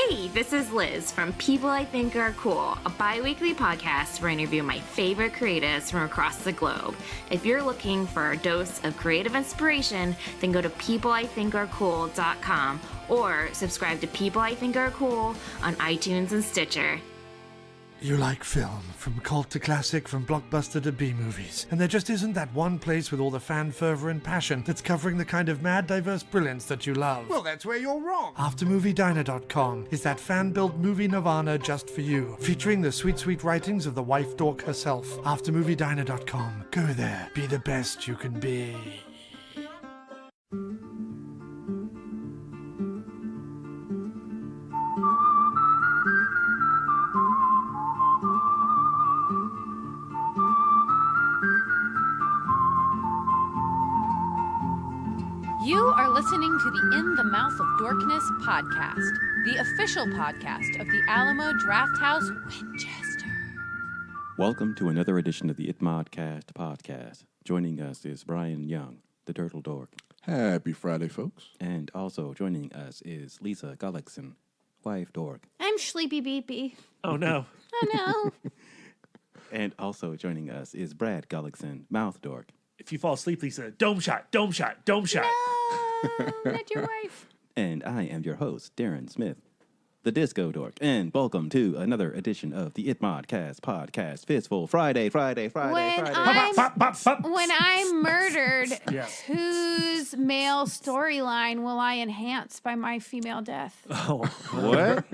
Hey, this is Liz from People I Think Are Cool, a bi-weekly podcast where I interview my favorite creatives from across the globe. If you're looking for a dose of creative inspiration, then go to peopleithinkarecool.com or subscribe to People I Think Are Cool on iTunes and Stitcher. You like film, from cult to classic, from blockbuster to B-movies. And there just isn't that one place with all the fan fervor and passion that's covering the kind of mad, diverse brilliance that you love. Well, that's where you're wrong. AfterMovieDiner.com is that fan-built movie nirvana just for you, featuring the sweet, sweet writings of the wife dork herself. AfterMovieDiner.com. Go there. Be the best you can be. You are listening to the In the Mouth of Dorkness podcast, the official podcast of the Alamo Drafthouse, Winchester. Welcome to another edition of the ItModcast podcast. Joining us is Brian Young, the Turtle Dork. Happy Friday, folks. And also joining us is Lisa Gullickson, wife dork. I'm Sleepy Beepy. Oh, no. Oh, no. And also joining us is Brad Gullickson, mouth dork. If you fall asleep, Lisa, dome shot, dome shot, dome shot. No, not your wife. And I am your host, Darren Smith, the Disco Dork. And welcome to another edition of the ItModcast podcast, Fistful, Friday. When I'm murdered, Yes. whose male storyline will I enhance by my female death? Oh, What?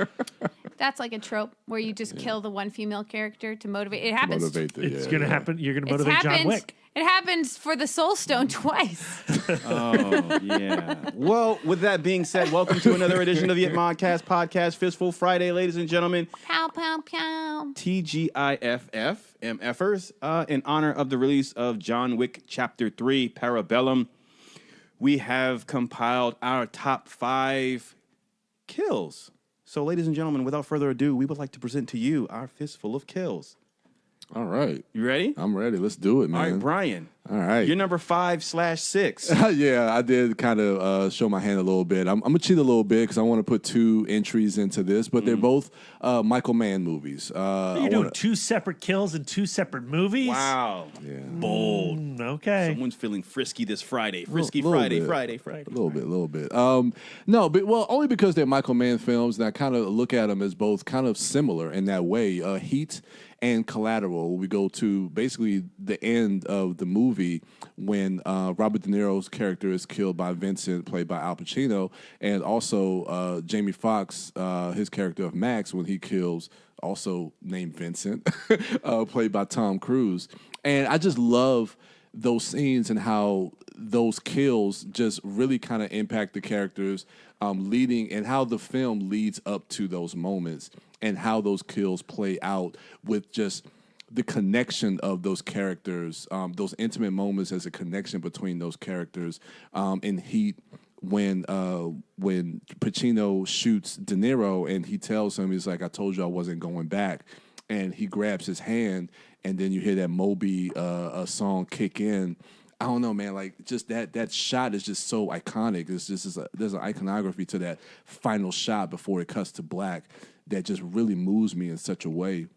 That's like a trope where you just kill the one female character to motivate. It happens. Motivate the, it's going to happen. You're going to motivate John Wick. It happens for the Soul Stone twice. Oh, yeah. Well, with that being said, welcome to another edition of the ItModcast podcast, Fistful Friday, ladies and gentlemen. Pow, pow, pow. TGIFF, MFers, in honor of the release of John Wick Chapter 3, Parabellum. We have compiled our top 5 kills. So, ladies and gentlemen, without further ado, we would like to present to you our fistful of kills. All right. You ready? I'm ready. Let's do it, man. All right, Brian. All right. You're number 5/6. Yeah, I did kind of show my hand a little bit. I'm going to cheat a little bit because I want to put 2 entries into this, but they're both Michael Mann movies. You're doing 2 separate kills in 2 separate movies? Wow. Yeah. Bold. Okay. Someone's feeling frisky this Friday. Frisky Little Friday, bit. Friday. A little bit. No, but well, only because they're Michael Mann films, and I kind of look at them as both kind of similar in that way. Heat and Collateral. We go to basically the end of the movie when Robert De Niro's character is killed by Vincent, played by Al Pacino, and also Jamie Foxx, his character of Max, when he kills, also named Vincent, played by Tom Cruise. And I just love those scenes and how those kills just really kind of impact the characters, leading, and how the film leads up to those moments and how those kills play out with just the connection of those characters, those intimate moments as a connection between those characters. In Heat, when Pacino shoots De Niro and he tells him, he's like, I told you I wasn't going back. And he grabs his hand, and then you hear that Moby song kick in. I don't know, man. Like, just that shot is just so iconic. It's just there's an iconography to that final shot before it cuts to black that just really moves me in such a way.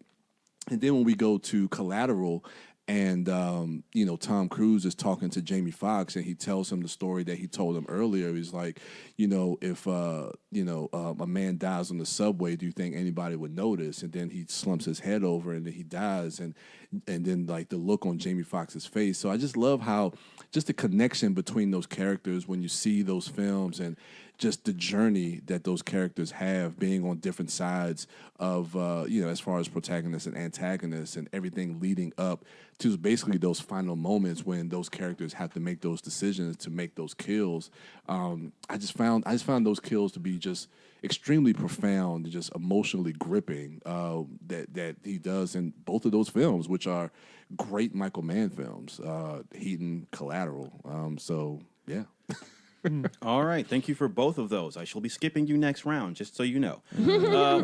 And then when we go to Collateral, and Tom Cruise is talking to Jamie Foxx, and he tells him the story that he told him earlier. He's like, if a man dies on the subway, do you think anybody would notice? And then he slumps his head over, and then he dies, and then like the look on Jamie Foxx's face. So I just love how just the connection between those characters when you see those films, and just the journey that those characters have, being on different sides of, as far as protagonists and antagonists, and everything leading up to basically those final moments when those characters have to make those decisions to make those kills. I just found those kills to be just extremely profound, and just emotionally gripping. That he does in both of those films, which are great Michael Mann films, Heat and Collateral. So yeah. All right. Thank you for both of those. I shall be skipping you next round, just so you know.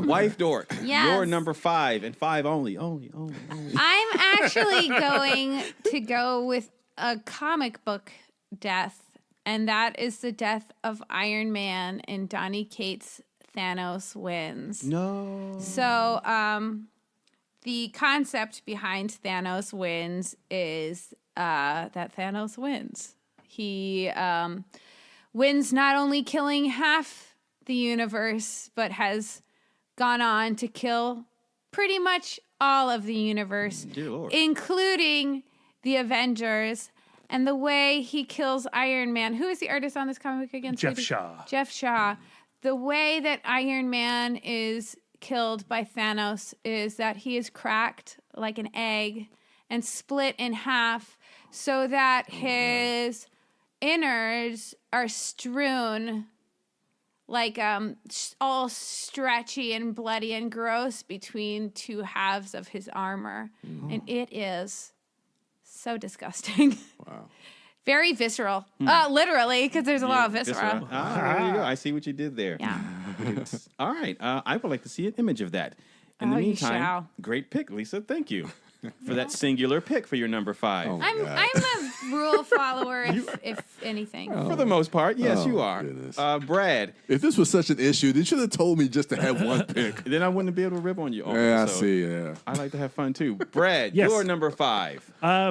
Wife Dork, Yes. you're number 5, and 5 only. I'm actually going to go with a comic book death, and that is the death of Iron Man in Donny Cates' Thanos wins. No. So, the concept behind Thanos wins is that Thanos wins. He wins not only killing half the universe, but has gone on to kill pretty much all of the universe, Dear Lord. including the Avengers. And the way he kills Iron Man. Who is the artist on this comic book again? Jeff sweetie? Shaw. Jeff Shaw. The way that Iron Man is killed by Thanos is that he is cracked like an egg and split in half so that his innards are strewn like all stretchy and bloody and gross between two halves of his armor. And it is so disgusting. Wow. Very visceral. Literally, because there's a lot of viscera. There you go. I see what you did there. Yeah. All right. I would like to see an image of that. In the Oh, you meantime, shall. great pick, Lisa. Thank you for that singular pick for your number 5. Oh. I'm a rule follower, if anything. For the most part, yes, you are. goodness. Brad, If this was such an issue, they should have told me just to have one pick. then I wouldn't be able to rip on you. All Yeah, I so see. Yeah. I like to have fun too. Brad, Yes. your number 5.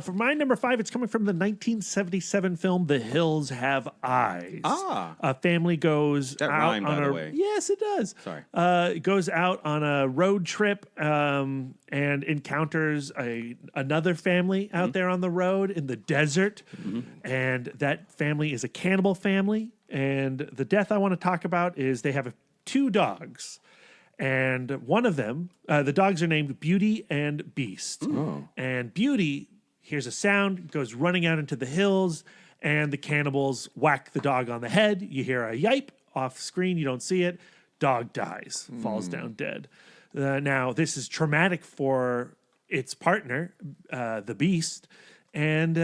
For my number 5, it's coming from the 1977 film The Hills Have Eyes. A family goes That out rhymed, on by a the way. Yes, it does. Sorry. Goes out on a road trip and encounters another family out there on the road in the desert, and that family is a cannibal family. And the death I want to talk about is they have 2 dogs. And one of them, the dogs are named Beauty and Beast. And Beauty hears a sound, goes running out into the hills, and the cannibals whack the dog on the head. You hear a yipe off screen, you don't see it. Dog dies, falls down dead. Now, this is traumatic for its partner, the Beast. And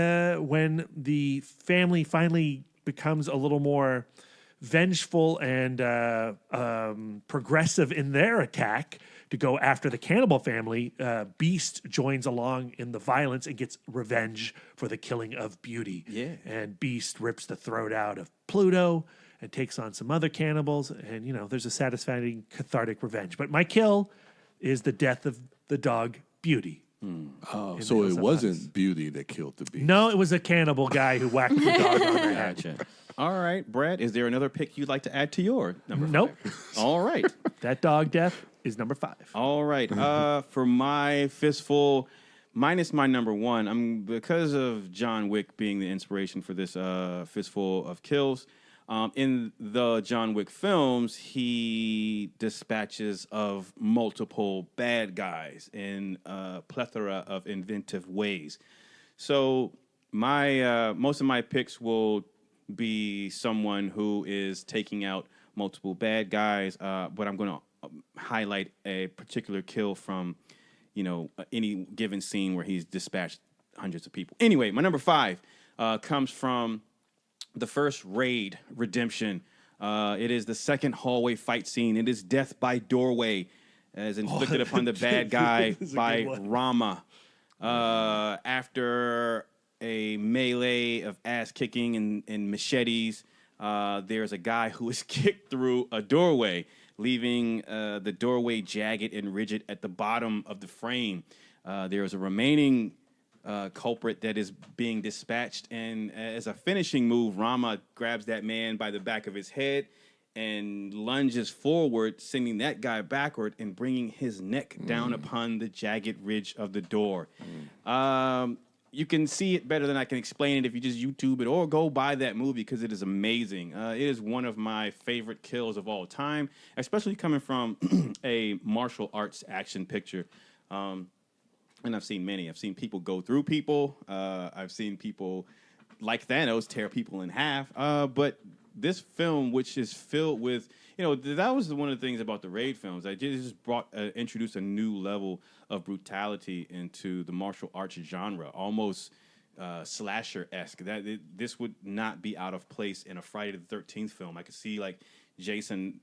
when the family finally becomes a little more vengeful and progressive in their attack to go after the cannibal family, Beast joins along in the violence and gets revenge for the killing of Beauty. Yeah. And Beast rips the throat out of Pluto and takes on some other cannibals. And, there's a satisfying cathartic revenge. But my kill is the death of the dog Beauty. Oh, The so Hills it Have wasn't Eyes. Beauty that killed the beast. No, it was a cannibal guy who whacked the dog on their head. Gotcha. All right, Brad, is there another pick you'd like to add to your number 5? Nope. All right. That dog death is number 5. All right. For my Fistful, minus my number 1, because of John Wick being the inspiration for this Fistful of kills. In the John Wick films, he dispatches of multiple bad guys in a plethora of inventive ways. So my most of my picks will be someone who is taking out multiple bad guys, but I'm going to highlight a particular kill from, any given scene where he's dispatched hundreds of people. Anyway, my number 5 comes from the first Raid Redemption. It is the second hallway fight scene. It is death by doorway, as inflicted upon the bad guy by Rama. After a melee of ass kicking and machetes, there's a guy who is kicked through a doorway, leaving the doorway jagged and rigid at the bottom of the frame. There is a remaining culprit that is being dispatched, and as a finishing move, Rama grabs that man by the back of his head and lunges forward, sending that guy backward and bringing his neck down upon the jagged ridge of the door. You can see it better than I can explain it if you just YouTube it or go buy that movie, because it is amazing. It is one of my favorite kills of all time, especially coming from a martial arts action picture. And I've seen many. I've seen people go through people. I've seen people, like Thanos, tear people in half. But this film, which is filled with, that was one of the things about the Raid films. I just introduced a new level of brutality into the martial arts genre, almost slasher-esque. This would not be out of place in a Friday the 13th film. I could see like Jason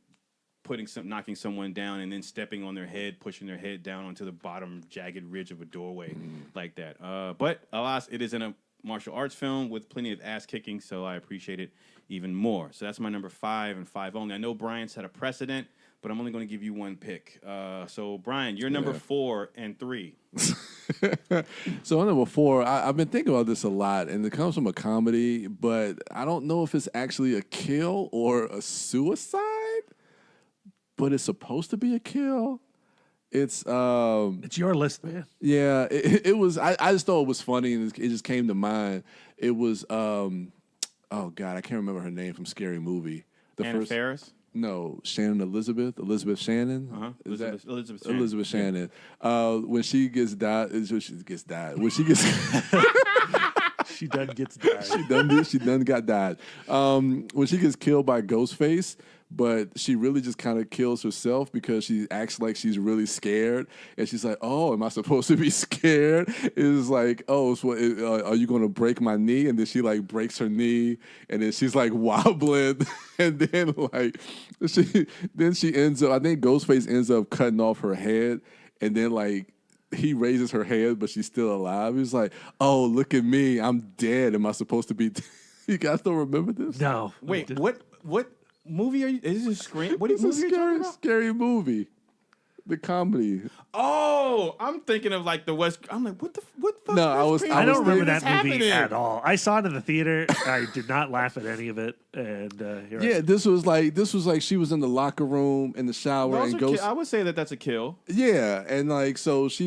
knocking someone down and then stepping on their head, pushing their head down onto the bottom jagged ridge of a doorway like that. But alas, it is in a martial arts film with plenty of ass kicking, so I appreciate it even more. So that's my number 5 and 5 only. I know Brian set a precedent, but I'm only going to give you one pick. So Brian, you're number 4 and 3. So on number 4, I've been thinking about this a lot, and it comes from a comedy, but I don't know if it's actually a kill or a suicide, but it's supposed to be a kill. It's your list, man. Yeah, it was. I just thought it was funny, and it just came to mind. It was oh God, I can't remember her name from Scary Movie. Anna Faris? No, Elizabeth Shannon. Elizabeth Shannon. When she gets died, when she gets She done gets died. she done got died. When she gets killed by Ghostface, but she really just kind of kills herself because she acts like she's really scared, and she's like, "Oh, am I supposed to be scared?" It's like, "Oh, so are you going to break my knee?" And then she like breaks her knee, and then she's like wobbling, and then like she ends up. I think Ghostface ends up cutting off her head, and then like he raises her head, but she's still alive. He's like, "Oh, look at me, I'm dead. Am I supposed to be?" You guys don't remember this? No. Wait, what movie are you? Is this a Scream? What It's movie a are you talking about? scary movie. The comedy. Oh, I'm thinking of like the West. I'm like, what the fuck? No, I was- I don't remember that What's movie happening? at all. I saw it in the theater. I did not laugh at any of it. And here I Yeah, am. this was like she was in the locker room in the shower Those and are Ghost. I would say that that's a kill. Yeah, and like so so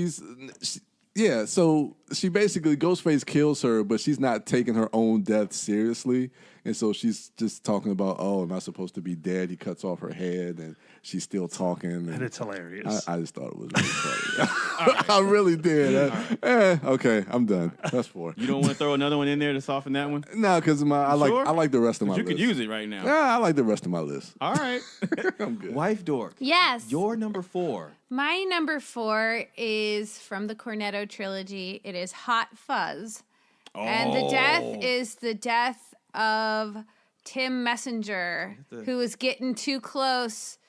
she basically Ghostface kills her, but she's not taking her own death seriously, and so she's just talking about, "Oh, am I supposed to be dead?" He cuts off her head, and she's still talking, And it's hilarious. I just thought it was really funny. I really did. Okay, I'm done. That's 4. You don't want to throw another one in there to soften that one? No, because I like the rest of my You list. could use it right now. Yeah, I like the rest of my list. All right. I'm good. Wife Dork. Yes. Your number 4. My number 4 is from the Cornetto trilogy. It is Hot Fuzz. And the death is the death of Tim Messenger, who was getting too close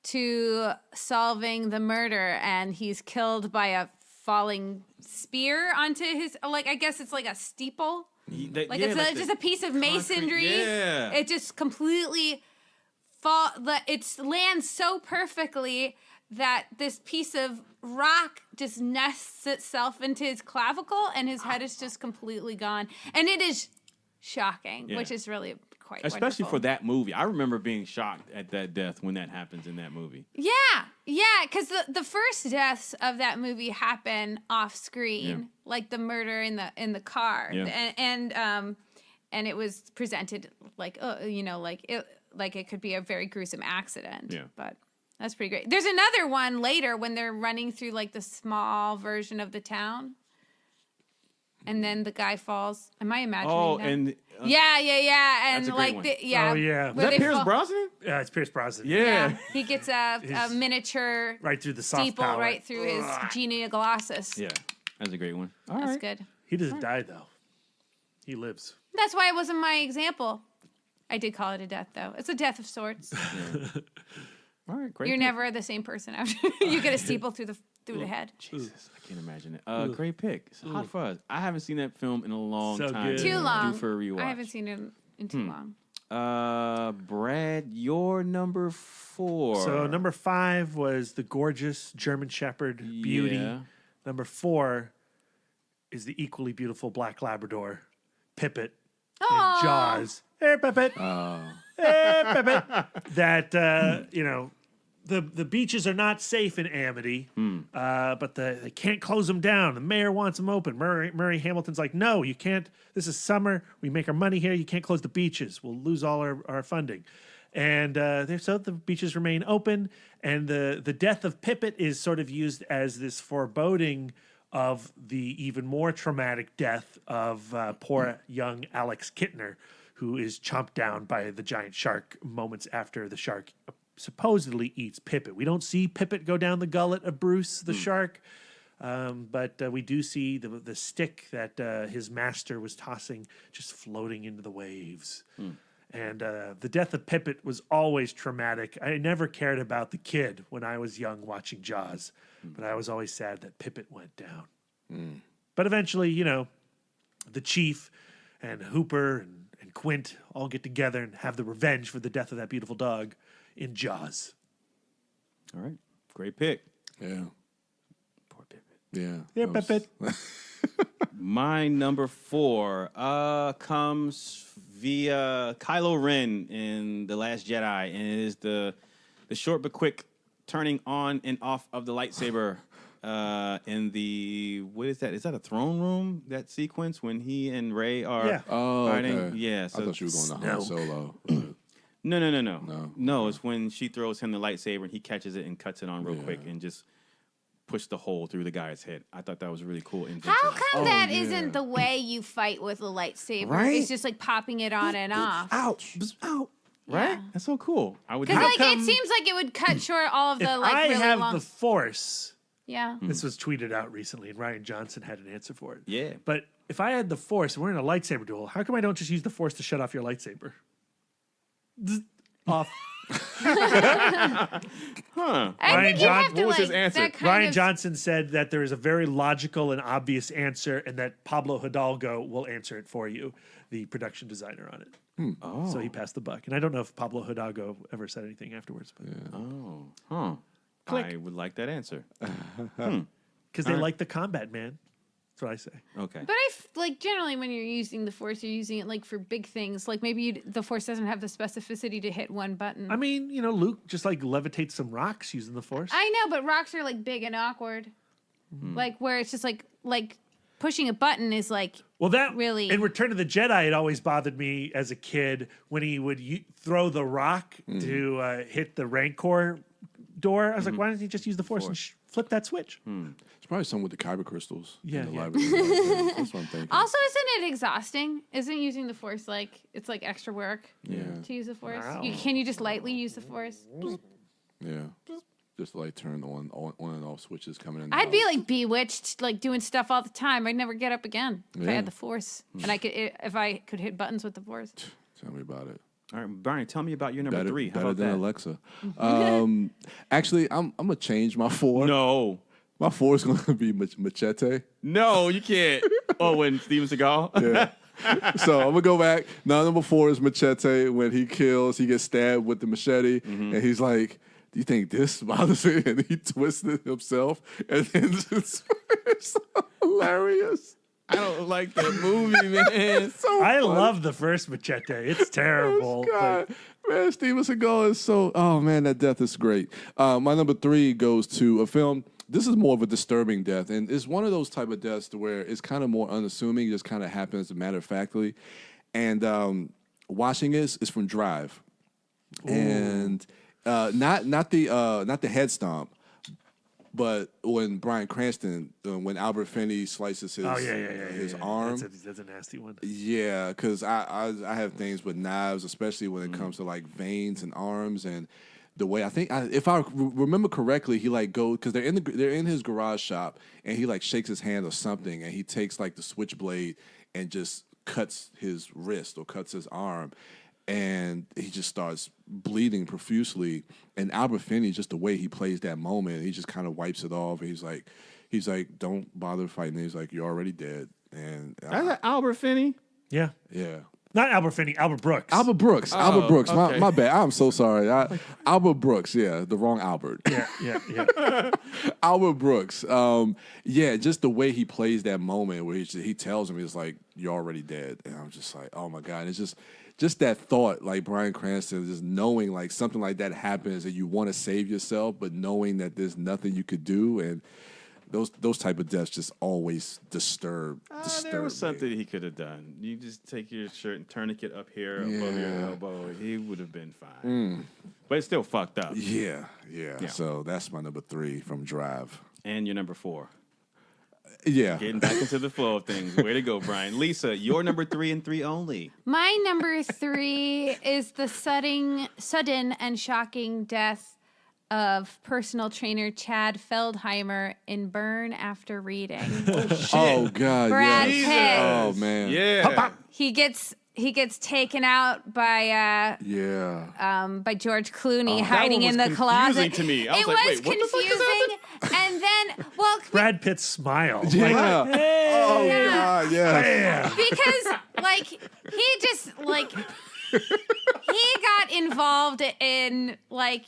to solving the murder, and he's killed by a falling spear onto his, like, I guess it's like a steeple. Like just a piece of masonry. Yeah. It just completely it lands so perfectly that this piece of rock just nests itself into his clavicle, and his head is just completely gone. And it is shocking, which is really quite Especially wonderful. for that movie. I remember being shocked at that death when that happens in that movie. Yeah, because the first deaths of that movie happen off screen, like the murder in the car, and it was presented like it could be a very gruesome accident. Yeah. But that's pretty great. There's another one later when they're running through like the small version of the town, and then the guy falls. Am I imagining Oh, that? and yeah, and that's a great like one. the, Oh, yeah. where is that they Pierce fall- Brosnan? Yeah, it's Pierce Brosnan. Yeah. he gets a miniature Right through the soft steeple palate. right through his genia glossus. Yeah. That's a great one. All That's right. good. He doesn't die, though. He lives. That's why it wasn't my example. I did call it a death, though. It's a death of sorts. All right, great. You're pick. never the same person after you get a steeple through the head. Jesus, I can't imagine it. Great pick. It's Hot Fuzz. I haven't seen that film in a long So time. good. Too long. Due for a rewatch. I haven't seen it in too long. Brad, your number 4. So number 5 was the gorgeous German Shepherd Beauty. Yeah. Number 4 is the equally beautiful Black Labrador, Pippet, in Aw. Jaws. Hey, Pippet. Hey, Pippet. That, the beaches are not safe in Amity, but they can't close them down. The mayor wants them open. Murray Hamilton's like, no, you can't. This is summer. We make our money here. You can't close the beaches. We'll lose all our funding. And so the beaches remain open. And the death of Pippet is sort of used as this foreboding of the even more traumatic death of poor young Alex Kittner, who is chomped down by the giant shark moments after the shark supposedly eats Pippet. We don't see Pippet go down the gullet of Bruce the shark, but we do see the stick that his master was tossing just floating into the waves. And the death of Pippet was always traumatic. I never cared about the kid when I was young watching Jaws, but I was always sad that Pippet went down. But eventually, the chief and Hooper and Quint all get together and have the revenge for the death of that beautiful dog in Jaws. All right. Great pick. Yeah. Poor Pippin. Yeah. Yeah, that was- My number 4 comes via Kylo Ren in The Last Jedi, and it is the short but quick turning on and off of the lightsaber in the, what is that? Is that a throne room? That sequence when he and Rey are fighting? Okay. Yeah. So I thought you were going to Han Solo. No, it's when she throws him the lightsaber and he catches it and cuts it on real quick and just push the hole through the guy's head. I thought that was really cool. Invention. How come that isn't the way you fight with a lightsaber? Right? It's just like popping it on and off. Ouch. Out. Right? Yeah. That's so cool. I would. Because like come- it seems like it would cut short all of If the like I really have long. the Force, Yeah. this was tweeted out recently, and Ryan Johnson had an answer for it. Yeah. But if I had the Force and we're in a lightsaber duel, how come I don't just use the Force to shut off your lightsaber? Zzz, off. I Ryan think you have to what was like his answer? that kind Ryan of. Johnson said that there is a very logical and obvious answer, and that Pablo Hidalgo will answer it for you, the production designer on it. Oh. So he passed the buck. And I don't know if Pablo Hidalgo ever said anything afterwards, but Oh. Huh. I would like that answer. because they like the combat, man. That's what I say. Okay. But like generally when you're using the force, you're using it like for big things. Like maybe the force doesn't have the specificity to hit one button. I mean, Luke just like levitates some rocks using the Force. I know, but rocks are like big and awkward. Like where it's just like pushing a button is like Well, that really- in Return of the Jedi, it always bothered me as a kid when he would throw the rock to hit the Rancor door. I was like, why didn't he just use the Force and flip that switch? It's probably something with the kyber crystals. Yeah, in the yeah. library. That's what I'm thinking. Also, isn't it exhausting? Isn't using the force like it's like extra work Yeah. to use the force? Wow. Can you just lightly use the force? Yeah. Just like turn on and off switches coming in. and I'd be out. like bewitched, like doing stuff all the time. I'd never get up again if I Yeah. had the force, and I could if I could hit buttons with the force. Tell me about it. All right, Brian, tell me about your number 3. How better about than that? Alexa. Actually, I'm gonna change my 4. No. My 4 is gonna be Machete. No, you can't. Oh, when Steven Seagal? Yeah. So I'm gonna go back. Now number 4 is Machete. When he gets stabbed with the machete, and he's like, "Do you think this bothers me?" And he twisted himself, and then it's so hilarious. I don't like that movie, man. So I funny. love the first Machete. It's terrible. God, man, Steven Seagal is so. Oh man, that death is great. My number 3 goes to a film. This is more of a disturbing death, and it's one of those type of deaths to where it's kind of more unassuming. It just kind of happens matter of factly. And watching it is from Drive, and not the head stomp, but when Bryan Cranston, when Albert Finney slices his his arm. That's a nasty one. Yeah, because I have things with knives, especially when it comes to like veins and arms, and the way if I remember correctly, he like because they're in his garage shop, and he like shakes his hand or something, and he takes like the switchblade and just cuts his wrist or cuts his arm, and he just starts bleeding profusely. And Albert Finney, just the way he plays that moment, he just kind of wipes it off. And he's like, "Don't bother fighting." He's like, "You're already dead." And That's Albert Finney? Yeah. yeah. Not Albert Finney, Albert Brooks. Albert Brooks. okay. My bad. I'm so sorry. Albert Brooks. Yeah, the wrong Albert. Yeah. Albert Brooks. Just the way he plays that moment where he tells him, he's like, "You're already dead," and I'm just like, "Oh my God!" And it's just that thought, like Bryan Cranston, just knowing like something like that happens and you want to save yourself, but knowing that there's nothing you could do, and those type of deaths just always disturb There was me. something he could have done. You just take your shirt and tourniquet up here above your elbow. He would have been fine. But it's still fucked up. Yeah. So that's my number 3 from Drive. And your number 4. Yeah. Getting back into the flow of things. Way to go, Brian. Lisa, your number 3 and 3 only. My number 3 is the sudden and shocking death of personal trainer Chad Feldheimer in Burn After Reading. Oh God. Brad yes. Pitt. Oh man. Yeah. He gets taken out by George Clooney hiding in the closet. To me. I was it like, was wait, what the fuck just confusing. And then, well, Brad Pitt's smile. Yeah. Like, hey, Oh God, yes. bam. because like he just like he got involved in like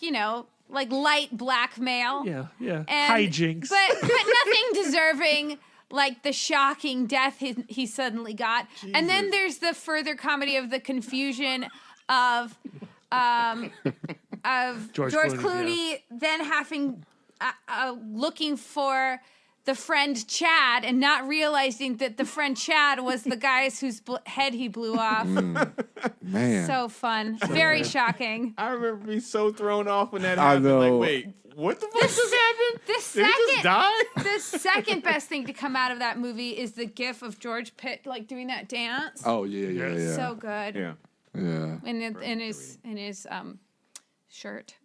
light blackmail. Yeah. And, Hijinks. but nothing deserving like the shocking death he suddenly got. Jesus. And then there's the further comedy of the confusion of George Clooney then having looking for the friend Chad and not realizing that the friend Chad was the guys whose head he blew off. Man. So fun. Very shocking. I remember being so thrown off when that I happened. know. Like, wait, what the fuck just happened? Did he just die? The second best thing to come out of that movie is the gif of George Pitt like doing that dance. Oh yeah. So good. Yeah. Yeah. In his shirt.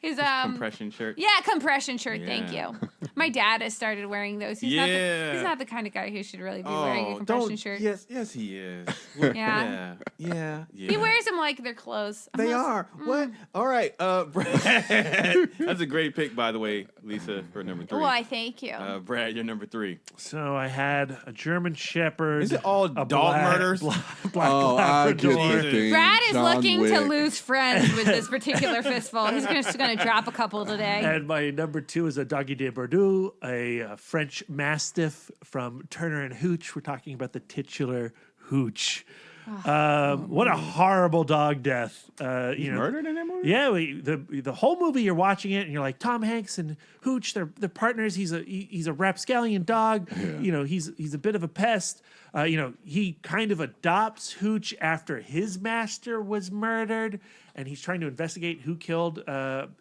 his Compression shirt. Yeah, compression shirt. Yeah. Thank you. My dad has started wearing those. He's not the kind of guy who should really be wearing a compression shirt. Yes, he is. Yeah. Yeah. He wears them like they're clothes. They are. What? All right. Brad. That's a great pick, by the way, Lisa, for number 3. Why, thank you. Brad, you're number 3. So I had a German Shepherd. Is it all a dog murders? Black I get Labrador. the thing. Brad is John looking Wick. to lose friends with this particular fistful. He's just going to drop a couple today. And my number 2 is a Doggy de Bordeaux, a French Mastiff from Turner and Hooch. We're talking about the titular Hooch. What a horrible dog death. Murdered in that movie? Yeah, the whole movie you're watching it and you're like, Tom Hanks and Hooch, they're partners. He's a rapscallion dog. Yeah. He's a bit of a pest. He kind of adopts Hooch after his master was murdered, and he's trying to investigate who killed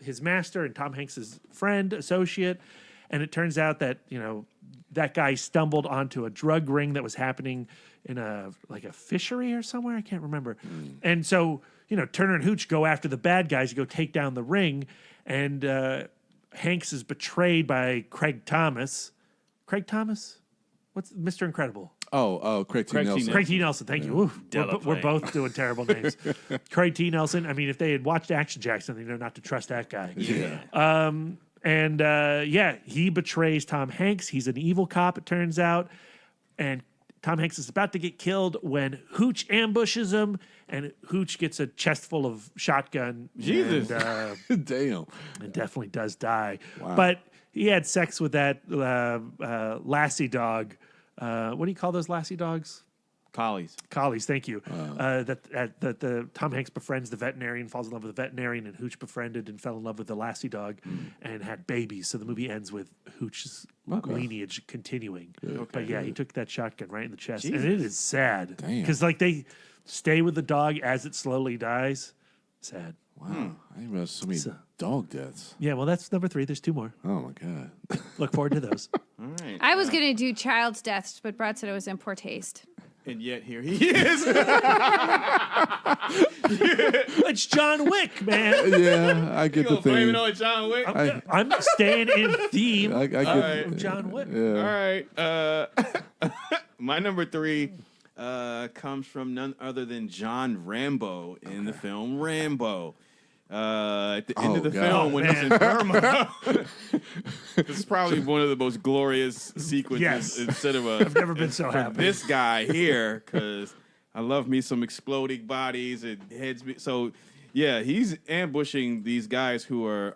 his master and Tom Hanks's friend, associate. And it turns out that that guy stumbled onto a drug ring that was happening in a fishery or somewhere. I can't remember. And so, Turner and Hooch go after the bad guys to go take down the ring. And Hanks is betrayed by Craig Thomas. Craig Thomas? What's Mr. Incredible? Craig T. Nelson. Craig T. Nelson, thank you. Oof, we're both doing terrible names. Craig T. Nelson. I mean, if they had watched Action Jackson, they know not to trust that guy. Yeah. He betrays Tom Hanks. He's an evil cop, it turns out. And Tom Hanks is about to get killed when Hooch ambushes him, and Hooch gets a chest full of shotgun. Jesus. And, Damn. and definitely does die. Wow. But he had sex with that lassie dog. What do you call those lassie dogs? Collies. Collies, thank you. The Tom Hanks befriends the veterinarian, falls in love with the veterinarian, and Hooch befriended and fell in love with the lassie dog and had babies. So the movie ends with Hooch's lineage continuing. But yeah, he took that shotgun right in the chest. Jesus. And it is sad. Because they stay with the dog as it slowly dies. Sad. Wow. I didn't realize so many dog deaths. Yeah, well, that's number 3. There's 2 more. Oh my God. Look forward to those. All right. I was going to do child's deaths, but Brad said it was in poor taste. And yet here he is. It's John Wick, man. Yeah, I get You the gonna blame thing. it on John Wick? I'm staying in theme I get right. John Wick. Yeah. All right. My number 3 comes from none other than John Rambo in the film Rambo. At the end of the film, when he's in Burma, this is probably one of the most glorious sequences. Yes. Instead of I've never been so happy. this guy here, because I love me some exploding bodies and heads. So, yeah, he's ambushing these guys who are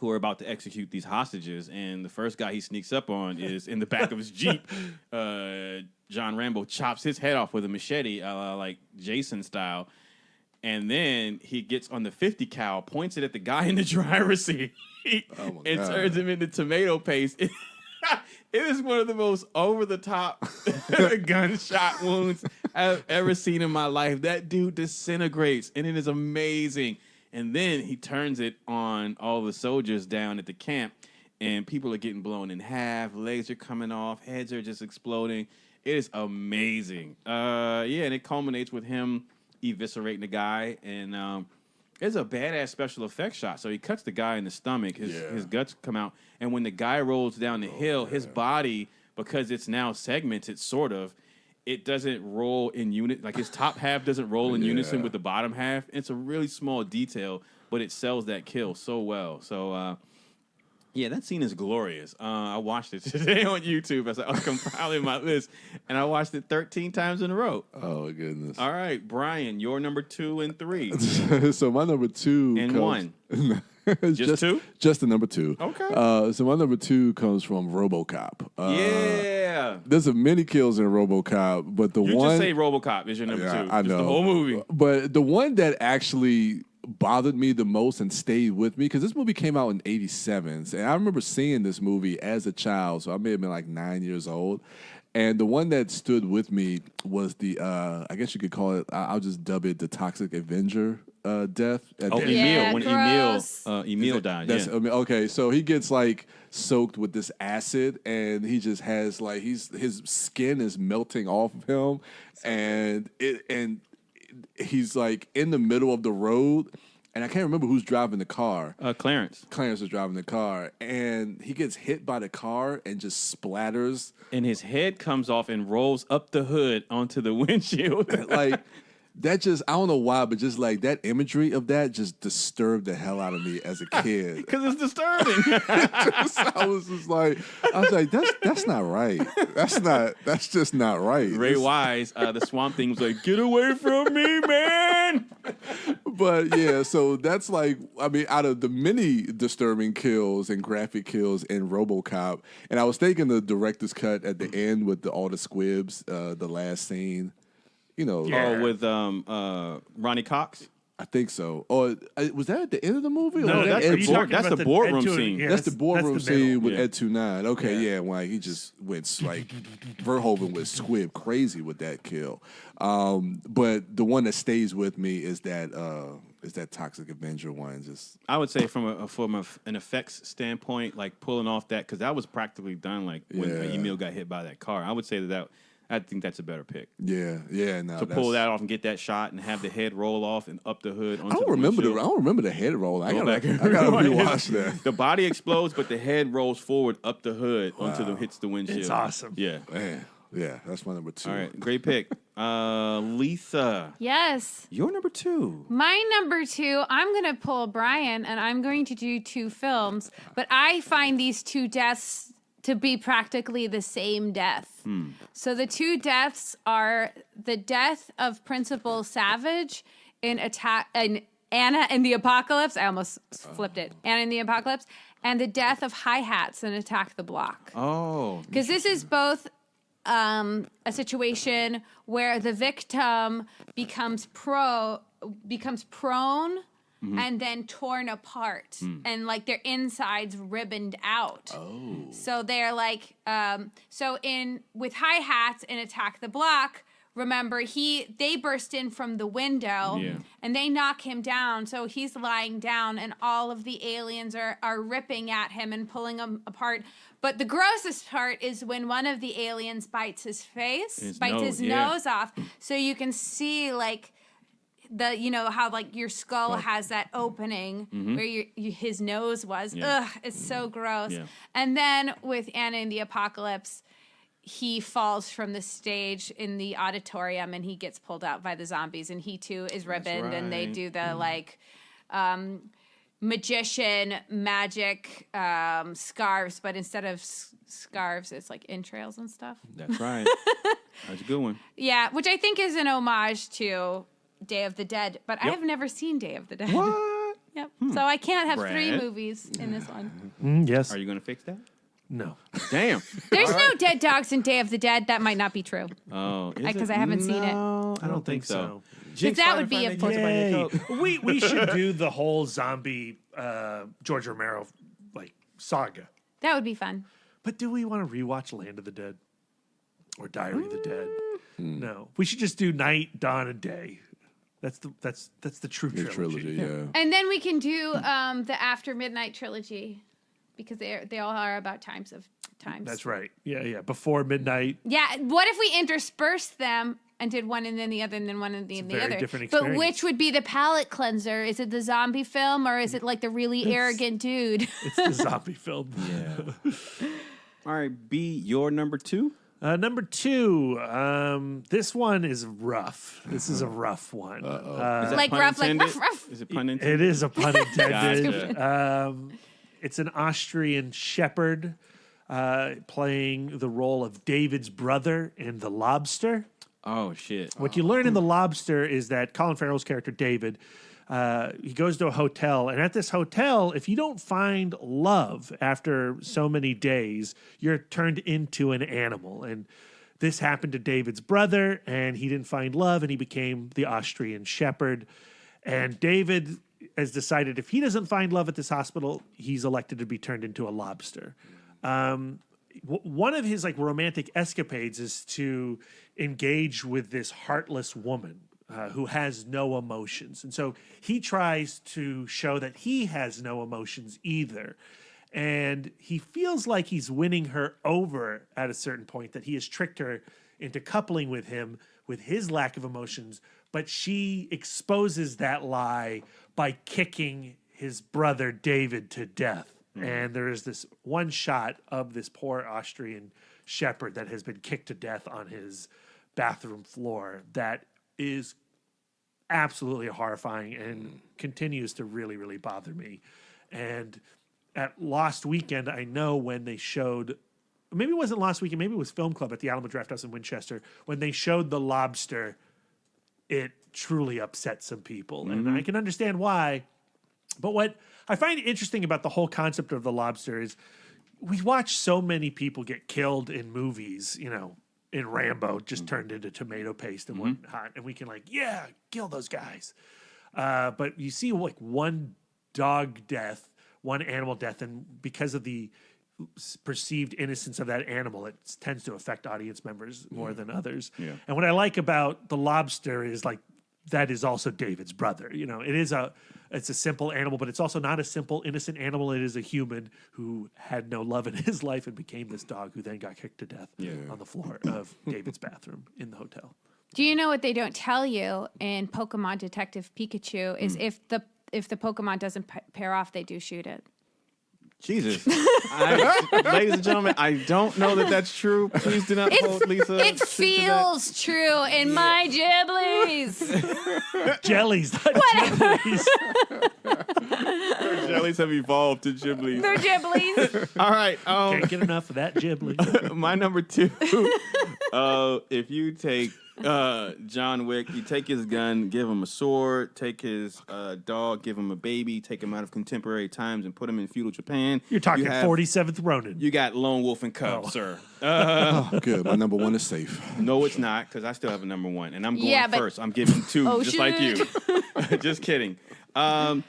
about to execute these hostages, and the first guy he sneaks up on is in the back of his Jeep. John Rambo chops his head off with a machete, like Jason style. And then he gets on the 50 cal, points it at the guy in the driver's seat, and turns him into tomato paste. It is one of the most over-the-top gunshot wounds I've ever seen in my life. That dude disintegrates, and it is amazing. And then he turns it on all the soldiers down at the camp, and people are getting blown in half. Legs are coming off. Heads are just exploding. It is amazing. And it culminates with him eviscerating the guy, and it's a badass special effects shot. So he cuts the guy in the stomach, his guts come out, and when the guy rolls down the hill, his body, because it's now segmented sort of, it doesn't roll in unit. Like his top half doesn't roll in unison with the bottom half. It's a really small detail, but it sells that kill so well. So, yeah, that scene is glorious. I watched it today on YouTube as I was compiling my list, and I watched it 13 times in a row. Oh, goodness. All right, Brian, your number 2 and 3. So my number 2 And comes, 1. Just 2? Just the number 2. Okay. So my number 2 comes from RoboCop. Yeah. There's a many kills in RoboCop, but the You one just say RoboCop is your number 2. I Just know the whole movie. But the one that actually bothered me the most and stayed with me, because this movie came out in '87, and I remember seeing this movie as a child, so I may have been like 9 years old. And the one that stood with me was the, I guess you could call it, I'll just dub it the Toxic Avenger death. At the end. Yeah, When gross. Emil died. That's, Yeah. I mean, okay, so he gets like soaked with this acid, and he just has like his skin is melting off of him, and he's like in the middle of the road, and I can't remember who's driving the car. Clarence. Clarence is driving the car, and he gets hit by the car and just splatters. And his head comes off and rolls up the hood onto the windshield. Like, that just, I don't know why, but just like that imagery of that just disturbed the hell out of me as a kid. Because it's disturbing. I was like, that's not right. That's just not right. Ray Wise, the Swamp Thing was like, get away from me, man. But yeah, so that's like, I mean, out of the many disturbing kills and graphic kills in RoboCop, and I was thinking the director's cut at the end with all the squibs, the last scene, you know. Yeah. Oh, with Ronnie Cox? I think so. Or was that at the end of the movie? Or No, was that's that the Ed board- Board- that's about the boardroom Ed 2 scene. Yeah, That's the boardroom that's the middle. scene with Yeah. Ed 29. Okay, Yeah. yeah, when he just went like Verhoeven with Squib crazy with that kill. But the one that stays with me is that Toxic Avenger one. Just I would say from an effects standpoint, like pulling off that, because that was practically done like when Yeah. Emil got hit by that car. I would say that I think that's a better pick. yeah. No, To pull that off and get that shot and have the head roll off and up the hood onto I don't the remember windshield. I don't remember the head roll. I Go gotta back. rewatch that. The body explodes, but the head rolls forward up the hood hits the windshield. It's awesome. Yeah. Man, yeah, that's my number 2. All right, great pick. Lisa, Yes. your number 2. My number 2, I'm going to pull Brian, and I'm going to do 2 films, but I find these 2 deaths to be practically the same death. So the 2 deaths are the death of Principal Savage in Anna and the Apocalypse. I almost flipped it. Anna and the Apocalypse. And the death of Hi-Hats in Attack the Block. Oh, Because this is both a situation where the victim becomes prone and then torn apart and like their insides ribboned out. Oh. So they're like, with Hi-Hats in Attack the Block, remember they burst in from the window and they knock him down. So he's lying down and all of the aliens are ripping at him and pulling him apart. But the grossest part is when one of the aliens bites his face, bites his nose off. So you can see like how like your skull has that opening where his nose was. Ugh, it's so gross. Yeah. And then with Anna and the Apocalypse, he falls from the stage in the auditorium and he gets pulled out by the zombies, and he too is ribboned, and they do the like magician magic scarves, but instead of scarves, it's like entrails and stuff. that's right. That's a good one. Yeah, which I think is an homage to Day of the Dead, but I have never seen Day of the Dead. What? Yep. So I can't have 3 Brad? movies in this one. Yes. Are you going to fix that? No. Damn. There's no dead dogs in Day of the Dead. That might not be true. Oh, Because I haven't seen it. No, I don't think so. Jinx, that Fire, would be Friday, a- Force, Yay. Friday, Coke. we should do the whole zombie George Romero like saga. That would be fun. But do we want to rewatch Land of the Dead or Diary of the Dead? No. We should just do Night, Dawn, and Day. That's the true The trilogy, yeah. And then we can do the After Midnight trilogy, because they all are about times. That's right. Yeah. Before midnight. Yeah. What if we interspersed them and did one and then the other and then one and then the very other? different But experience. which would be the palate cleanser? Is it the zombie film or is it like the really arrogant dude? It's the zombie film. Yeah. All right, B, your number 2? Number 2, this one is rough. This is a rough one. Is that Like pun rough, like intended? rough. Is it pun intended? It is a pun intended. Gotcha. It's an Austrian shepherd playing the role of David's brother in The Lobster. Oh shit. What you learn in The Lobster is that Colin Farrell's character, David, he goes to a hotel. And at this hotel, if you don't find love after so many days, you're turned into an animal. And this happened to David's brother, and he didn't find love, and he became the Austrian shepherd. And David has decided if he doesn't find love at this hospital, he's elected to be turned into a lobster. One of his romantic escapades is to engage with this heartless woman who has no emotions. And so he tries to show that he has no emotions either. And he feels like he's winning her over at a certain point, that he has tricked her into coupling with him with his lack of emotions. But she exposes that lie by kicking his brother David to death. And there is this one shot of this poor Austrian shepherd that has been kicked to death on his bathroom floor that is absolutely horrifying and continues to really, really bother me. And at Lost Weekend, I know when they showed, maybe it wasn't Lost Weekend, maybe it was Film Club at the Alamo Drafthouse in Winchester, when they showed The Lobster, it truly upset some people. And I can understand why. But what I find interesting about the whole concept of The Lobster is we watch so many people get killed in movies, in Rambo, just turned into tomato paste and whatnot. And we can yeah, kill those guys. But you see one dog death, one animal death, and because of the perceived innocence of that animal, it tends to affect audience members more than others. Yeah. And what I like about The Lobster is that is also David's brother. It's a simple animal, but it's also not a simple, innocent animal. It is a human who had no love in his life and became this dog who then got kicked to death on the floor of David's bathroom in the hotel. Do you know what they don't tell you in Pokemon Detective Pikachu is if the Pokemon doesn't pair off, they do shoot it. Jesus. Ladies and gentlemen, I don't know that that's true. Please do not hold Lisa. It feels true in my Ghiblies. Jellies, not Ghiblies. Jellies have evolved to Ghiblies. They're Ghiblies. All right. Can't get enough of that Ghibli. My number 2. If you take John Wick, you take his gun, give him a sword, take his dog, give him a baby, take him out of contemporary times and put him in feudal Japan. You're talking 47th Ronin. You got Lone Wolf and Cub, sir. Good. My number 1 is safe. No, it's not, because I still have a number 1. And I'm going Yeah, but- first. I'm giving 2, just like you. shit. Just kidding. I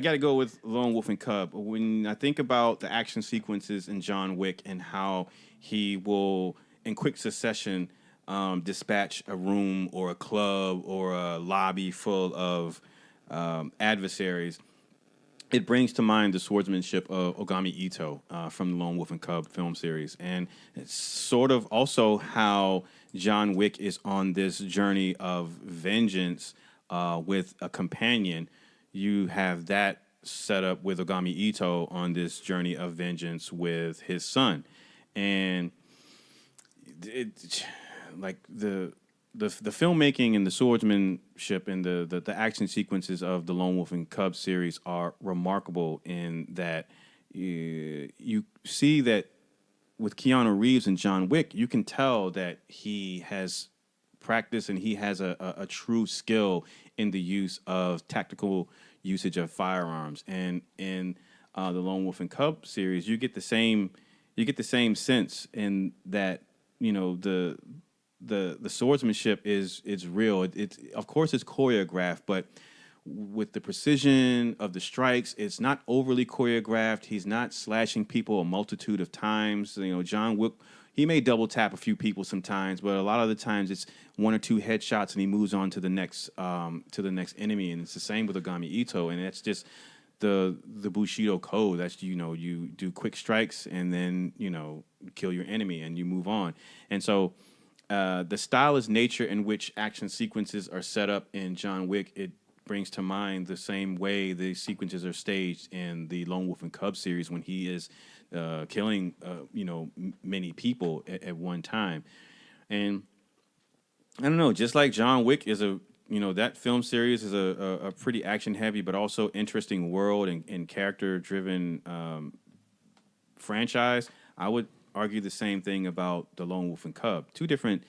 got to go with Lone Wolf and Cub. When I think about the action sequences in John Wick and how he will, in quick succession, dispatch a room or a club or a lobby full of adversaries, it brings to mind the swordsmanship of Ogami Ito from the Lone Wolf and Cub film series. And it's sort of also how John Wick is on this journey of vengeance with a companion. You have that set up with Ogami Ito on this journey of vengeance with his son. And the filmmaking and the swordsmanship and the action sequences of the Lone Wolf and Cub series are remarkable in that you see that with Keanu Reeves and John Wick, you can tell that he has practice and he has a true skill in the use of tactical usage of firearms. And in the Lone Wolf and Cub series, you get the same sense in that, the swordsmanship is real. It's of course it's choreographed, but with the precision of the strikes, it's not overly choreographed. He's not slashing people a multitude of times. John Wick, he may double tap a few people sometimes, but a lot of the times it's 1 or 2 headshots and he moves on to the next enemy. And it's the same with Ogami Ito, and that's just the Bushido code. That's you do quick strikes and then kill your enemy and you move on. And so the stylized nature in which action sequences are set up in John Wick, it brings to mind the same way the sequences are staged in the Lone Wolf and Cub series when he is killing, many people at one time. And I don't know, just like John Wick is that film series is a pretty action heavy, but also interesting world and character driven franchise. I would argue the same thing about the Lone Wolf and Cub. Two different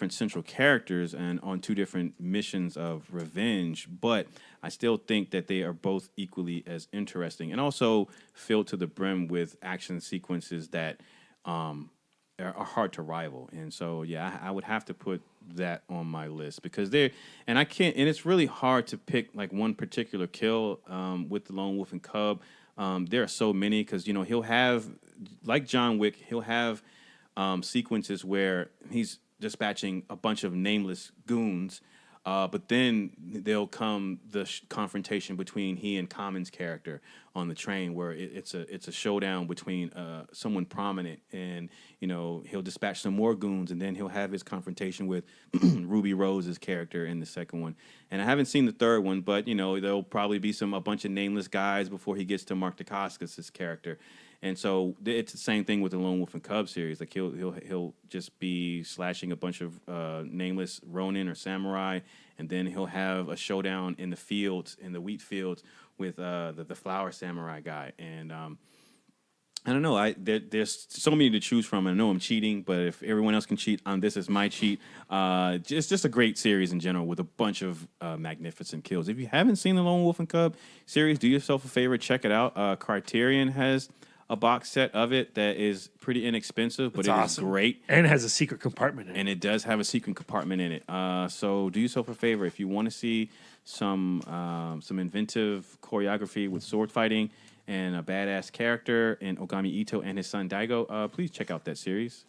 central characters and on two different missions of revenge, but I still think that they are both equally as interesting and also filled to the brim with action sequences that are hard to rival. And so, yeah, I would have to put that on my list because it's really hard to pick like one particular kill with the Lone Wolf and Cub. There are so many because, he'll have, like John Wick, he'll have sequences where he's dispatching a bunch of nameless goons, but then there'll come the confrontation between he and Common's character on the train, where it's a showdown between someone prominent, and he'll dispatch some more goons, and then he'll have his confrontation with Ruby Rose's character in the second one. And I haven't seen the third one, but there'll probably be a bunch of nameless guys before he gets to Mark Dacascos' character. And so it's the same thing with the Lone Wolf and Cub series. Like he'll just be slashing a bunch of nameless Ronin or samurai, and then he'll have a showdown in the fields, in the wheat fields, with the flower samurai guy. And I don't know. There's so many to choose from. I know I'm cheating, but if everyone else can cheat, this is my cheat. It's just a great series in general with a bunch of magnificent kills. If you haven't seen the Lone Wolf and Cub series, do yourself a favor, check it out. Criterion has a box set of it that is pretty inexpensive, but it's awesome. Is great. And it has a secret compartment in it. And it does have a secret compartment in it. So do yourself a favor. If you want to see some inventive choreography with sword fighting and a badass character in Ogami Ito and his son Daigo, please check out that series.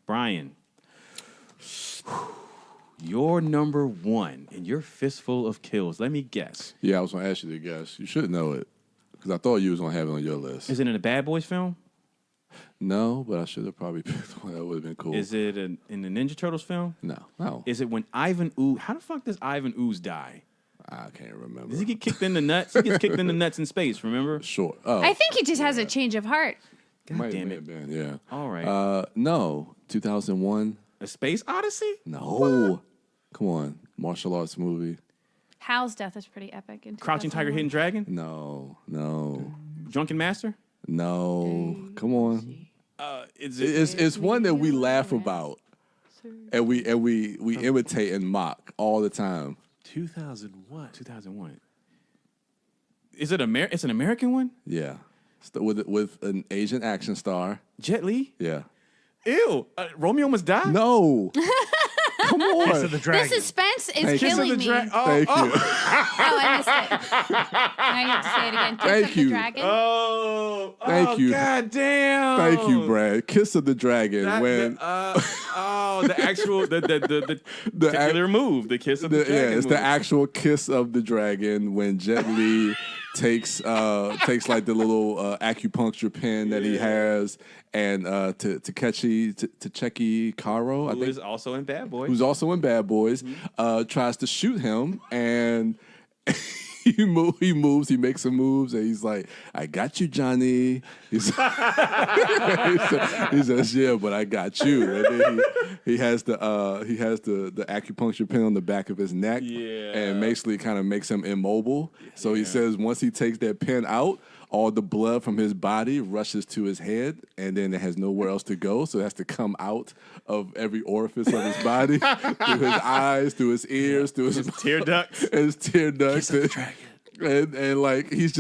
Brian, you're number one in your fistful of kills. Let me guess. Yeah, I was going to ask you to guess. You should know it. Because I thought you was going to have it on your list. Is it in a Bad Boys film? No, but I should have probably picked one. That would have been cool. Is it in the Ninja Turtles film? No. Is it when Ivan Ooze... How the fuck does Ivan Ooze die? I can't remember. Does he get kicked in the nuts? He gets kicked in the nuts in space, remember? Sure. Oh, I think he just has a change of heart. God damn it. Been, yeah. All right. No. 2001. A Space Odyssey? No. What? Come on. Martial arts movie. Hal's death is pretty epic. Crouching Tiger, Hidden Dragon? No. Drunken Master? No. Come on. It's one that we laugh about, and we imitate and mock all the time. 2001. Is it It's an American one? Yeah. With an Asian action star. Jet Li? Yeah. Ew. Romeo Must Die? No. Come on. Kiss of the Dragon. The suspense is killing me. Thank you. I missed it. I have to say it again. Kiss Thank of you. the Dragon. Thank you. God damn. Thank you, Brad. Kiss of the Dragon. The actual the particular move, the Kiss of the Dragon. Yeah, it's move. the actual Kiss of the Dragon when Jet Li takes like the little acupuncture pen that he has, and Takeshi Karo, I think, who's also in Bad Boys. Tries to shoot him, and he moves, he makes some moves, and he's like, "I got you, Johnny." He says, "Yeah, but I got you." And then he has the acupuncture pin on the back of his neck, and basically kind of makes him immobile. So he says once he takes that pin out, all the blood from his body rushes to his head, and then it has nowhere else to go, so it has to come out of every orifice of his body, through his eyes, through his ears, through his tear ducts. His tear ducts. And like he's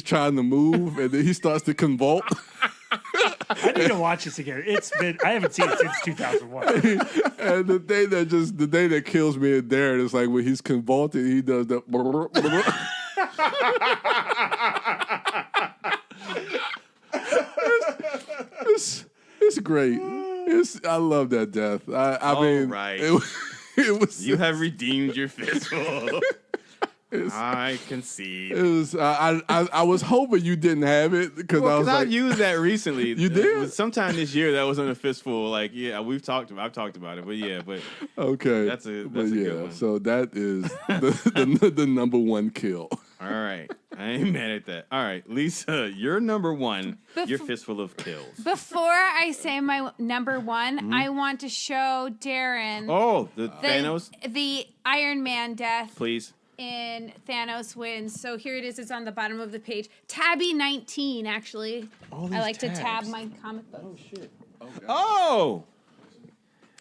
trying to move, and then he starts to convulse. I need to watch this again. I haven't seen it since 2001. And the thing that kills me in there is like when he's convulsing, he does the. It's great. I love that death. I mean, right. it was. You have redeemed your fistful. I concede. It was. I was hoping you didn't have it because I was I've like, used that recently. You did? It was sometime this year that was on a Fistful. Like, yeah, I've talked about it, but yeah, but okay, that's a but good one. So that is the number one kill. All right, I ain't mad at that. All right, Lisa, you're number one. Your Fistful of kills. Before I say my number one, I want to show Darren Oh, the Thanos, the Iron Man death please. in Thanos Wins. So here it is. It's on the bottom of the page. Tabby 19, actually. All I like these to tab tabs. my comic book. Oh shit. Oh,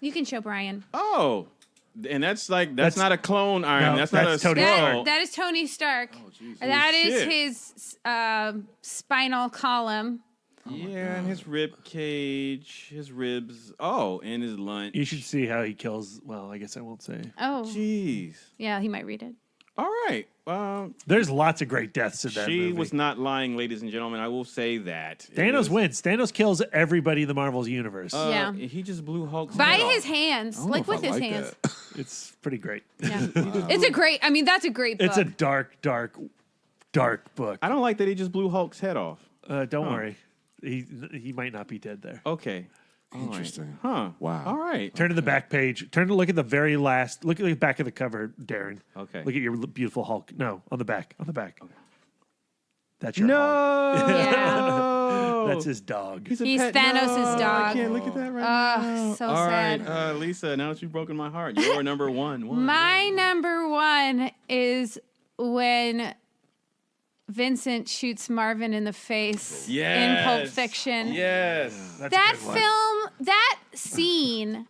You can show Brian. oh, and that's not a clone Iron. No, that's that's not a Tony skull. Stark. That is Tony Stark. Jesus. That is shit. his spinal column. Yeah, and his rib cage, his ribs. Oh, and his lunch. You should see how he kills. Well, I guess I won't say. Oh, Jeez. yeah, he might read it. All right. There's lots of great deaths in that She movie. was not lying, ladies and gentlemen. I will say that. It Thanos was- wins. Thanos kills everybody in the Marvel's universe. Yeah. He just blew Hulk's By head off. his hands, I don't know like if with I his like hands. that. It's pretty great. Yeah. It's a great, I mean, that's a great book. It's a dark book. I don't like that he just blew Hulk's head off. Don't worry. He might not be dead there. Okay. Interesting. Huh. Wow. All right. Turn to the back page. Turn to look at the very last. Look at the back of the cover, Darren. Okay. Look at your beautiful Hulk. No, on the back. On the back. Okay. That's your Hulk. No. Yeah. That's his dog. He's Thanos' dog. I can't look at that right now. So All sad. right, Lisa. Now that you've broken my heart, you're number one. My number one is when Vincent shoots Marvin in the face in Pulp Fiction. Yes. That's That a good one. film, that scene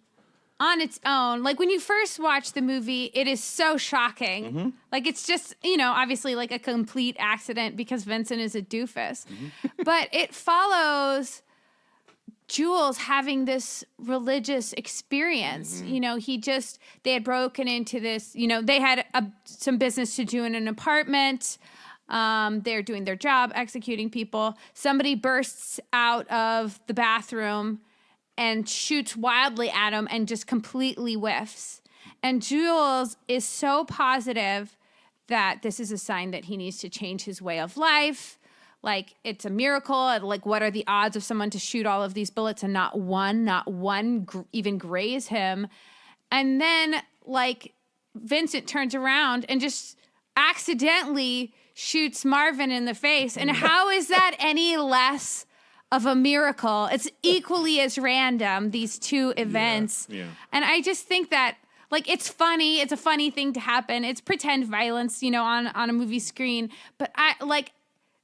on its own, like when you first watch the movie, it is so shocking. Mm-hmm. Like it's just, obviously like a complete accident because Vincent is a doofus. Mm-hmm. But it follows Jules having this religious experience. Mm-hmm. They had broken into this, they had some business to do in an apartment. They're doing their job, executing people. Somebody bursts out of the bathroom and shoots wildly at him and just completely whiffs. And Jules is so positive that this is a sign that he needs to change his way of life. Like, it's a miracle. And like, what are the odds of someone to shoot all of these bullets and not one even graze him? And then, like, Vincent turns around and just accidentally shoots Marvin in the face. And how is that any less of a miracle? It's equally as random, these two events. Yeah. And I just think that, like, it's funny. It's a funny thing to happen. It's pretend violence, on a movie screen. But I'll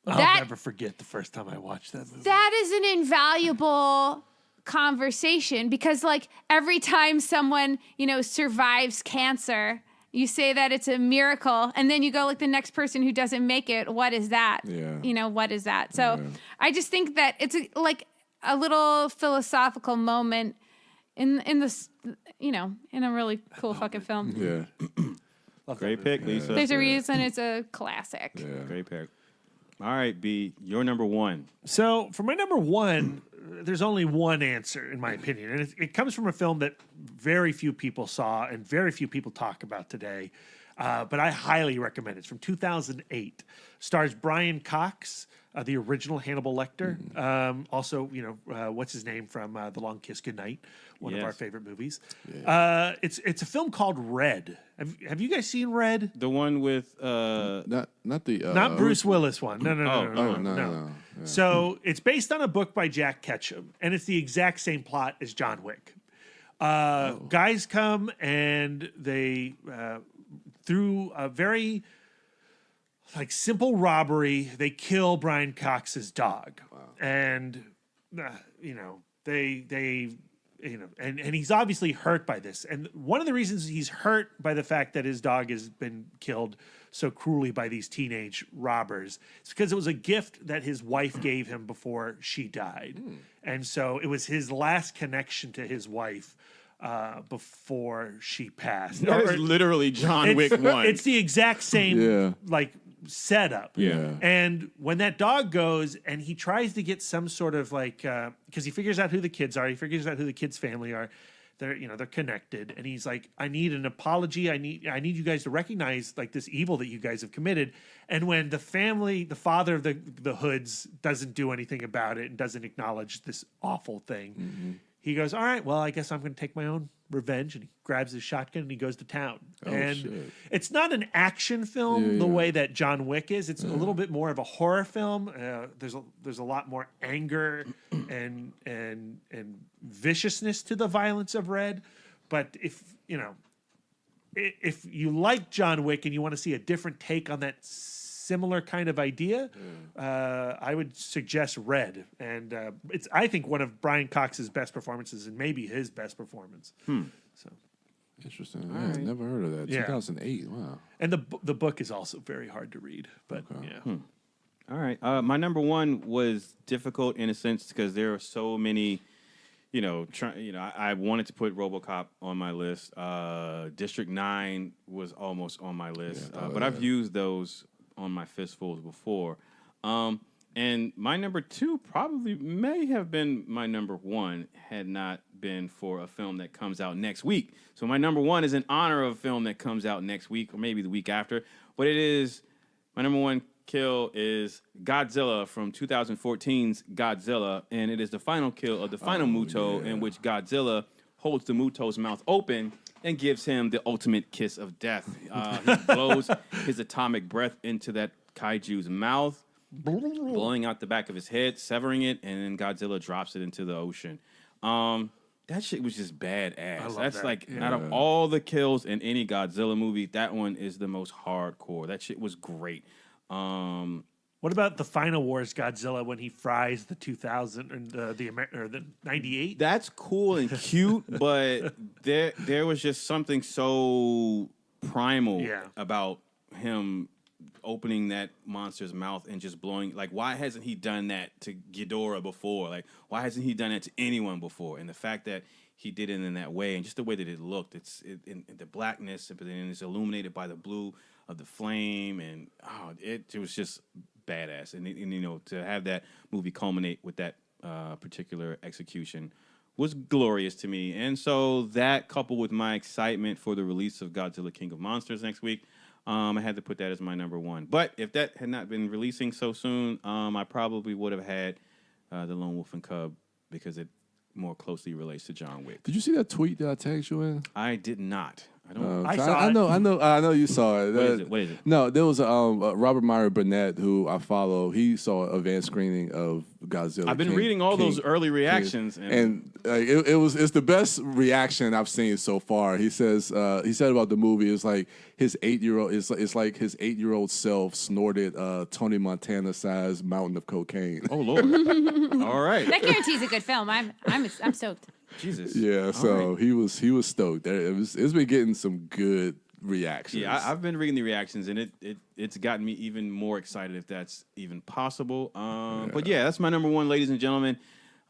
never forget the first time I watched that movie. that is an invaluable conversation because, like, every time someone, survives cancer, you say that it's a miracle, and then you go like the next person who doesn't make it. What is that? Yeah. What is that? So I just think that it's like a little philosophical moment in this, in a really cool fucking film. Yeah. Great pick, Lisa. There's a reason it's a classic. Yeah. Great pick. All right, B, you're number one. So for my number one, there's only one answer, in my opinion. And it comes from a film that very few people saw and very few people talk about today. But I highly recommend it. It's from 2008. Stars Brian Cox, the original Hannibal Lecter. Also, what's his name from The Long Kiss Goodnight, one of our favorite movies. It's a film called Red. Have you guys seen Red? The one with Not the Not Bruce Willis one. No. no. Yeah. So it's based on a book by Jack Ketchum, and it's the exact same plot as John Wick. Guys come and they, through a very simple robbery, they kill Brian Cox's dog. Wow. And, and he's obviously hurt by this. And one of the reasons he's hurt by the fact that his dog has been killed so cruelly by these teenage robbers is because it was a gift that his wife gave him before she died. And so it was his last connection to his wife before she passed. that is literally John Wick 1. It's the exact same setup. Yeah. And when that dog goes and he tries to get some sort of because he figures out who the kids are, he figures out who the kids' family are. they're connected, and he's like, I need an apology. I need you guys to recognize like this evil that you guys have committed. And when the father of the Hoods doesn't do anything about it and doesn't acknowledge this awful thing, he goes, all right, well, I guess I'm going to take my own revenge. And he grabs his shotgun and he goes to town. Shit. It's not an action film the way that John Wick is. It's a little bit more of a horror film. There's a lot more anger and viciousness to the violence of Red. But if you like John Wick and you want to see a different take on that similar kind of idea, I would suggest Red. And it's, I think, one of Brian Cox's best performances and maybe his best performance. So Interesting. Yeah, I've never heard of that. Yeah. 2008. Wow. And the book is also very hard to read. But yeah. All right. My number one was difficult in a sense because there are so many. I wanted to put RoboCop on my list. District 9 was almost on my list, but I've used those on my fistfuls before. And my number 2 probably may have been my number 1 had not been for a film that comes out next week. So my number 1 is in honor of a film that comes out next week or maybe the week after. But it is, my number 1 kill is Godzilla from 2014's Godzilla. And it is the final kill of the final Muto in which Godzilla holds the Muto's mouth open and gives him the ultimate kiss of death. He blows his atomic breath into that kaiju's mouth, blowing out the back of his head, severing it, and then Godzilla drops it into the ocean. That shit was just badass. That's like, out of all the kills in any Godzilla movie, that one is the most hardcore. That shit was great. What about the Final Wars Godzilla when he fries the 2000 and the 98? That's cool and cute, but there was just something so primal about him opening that monster's mouth and just blowing. Like, why hasn't he done that to Ghidorah before? Like, why hasn't he done that to anyone before? And the fact that he did it in that way, and just the way that it looked, in the blackness, but then it's illuminated by the blue of the flame, and it was just badass. And to have that movie culminate with that particular execution was glorious to me. And so that, coupled with my excitement for the release of Godzilla King of Monsters next week, I had to put that as my number 1. But if that had not been releasing so soon, I probably would have had The Lone Wolf and Cub because it more closely relates to John Wick. Did you see that tweet that I tagged you in? I did not. I don't. I saw it. I know you saw it. What is it? No, there was Robert Meyer Burnett, who I follow. He saw an advanced screening of Godzilla. I've been reading all those early reactions, and it's the best reaction I've seen so far. He said about the movie, it's like his 8-year-old. It's like his 8-year-old self snorted Tony Montana sized mountain of cocaine. Oh Lord! All right, That guarantees a good film. I'm stoked. Jesus. Yeah, so he was stoked. It's been getting some good reactions. Yeah, I've been reading the reactions, and it's gotten me even more excited if that's even possible. But yeah, that's my number 1, ladies and gentlemen.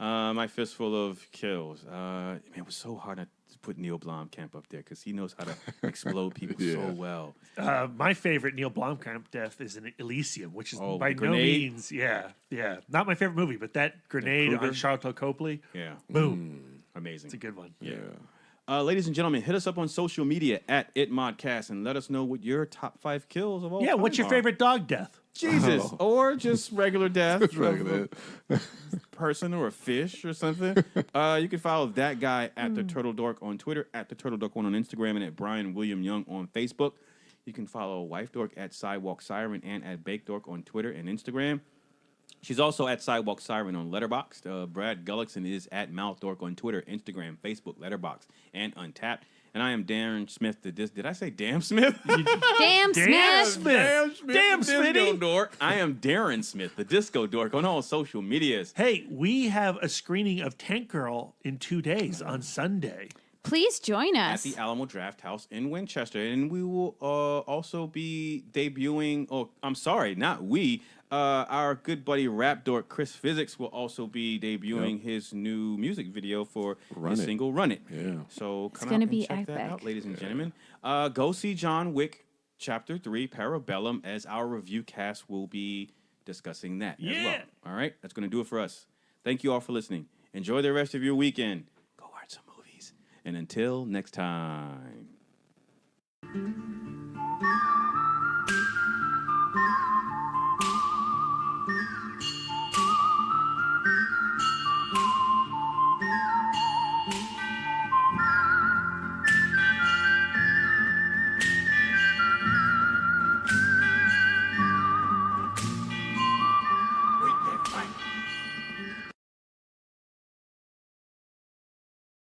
My fistful of kills. Man, it was so hard to put Neil Blomkamp up there because he knows how to explode people so well. My favorite Neil Blomkamp death is in Elysium, which is by no grenade? means, not my favorite movie, but that grenade on Charlotte Copley, Yeah. boom, Amazing. it's a good one. Yeah. Ladies and gentlemen, hit us up on social media at ItModcast and let us know what your top 5 kills of all time What's your are. favorite dog death? Jesus. Or just regular death. It's regular. Person or a fish or something. You can follow that guy at the Turtle Dork on Twitter, at the Turtle Dork 1 on Instagram, and at Brian William Young on Facebook. You can follow Wife Dork at Sidewalk Siren and at Bake Dork on Twitter and Instagram. She's also at Sidewalk Siren on Letterboxd. Brad Gullickson is at Mouth Dork on Twitter, Instagram, Facebook, Letterboxd, and Untapped. And I am Darren Smith. Did I say Damn Smith? Damn Smith. Damn Disco Smitty. Dork. I am Darren Smith, the Disco Dork, on all social medias. Hey, we have a screening of Tank Girl in 2 days on Sunday. Please join At us. the Alamo Draft House in Winchester. And we will also be debuting, our good buddy Rap Dork Chris Physics will also be debuting his new music video for his single Run It. Yeah. So come gonna out be and check that epic. out, ladies and gentlemen. Go see John Wick Chapter 3 Parabellum, as our review cast will be discussing that as well. All right? That's going to do it for us. Thank you all for listening. Enjoy the rest of your weekend. Go watch some movies. And until next time.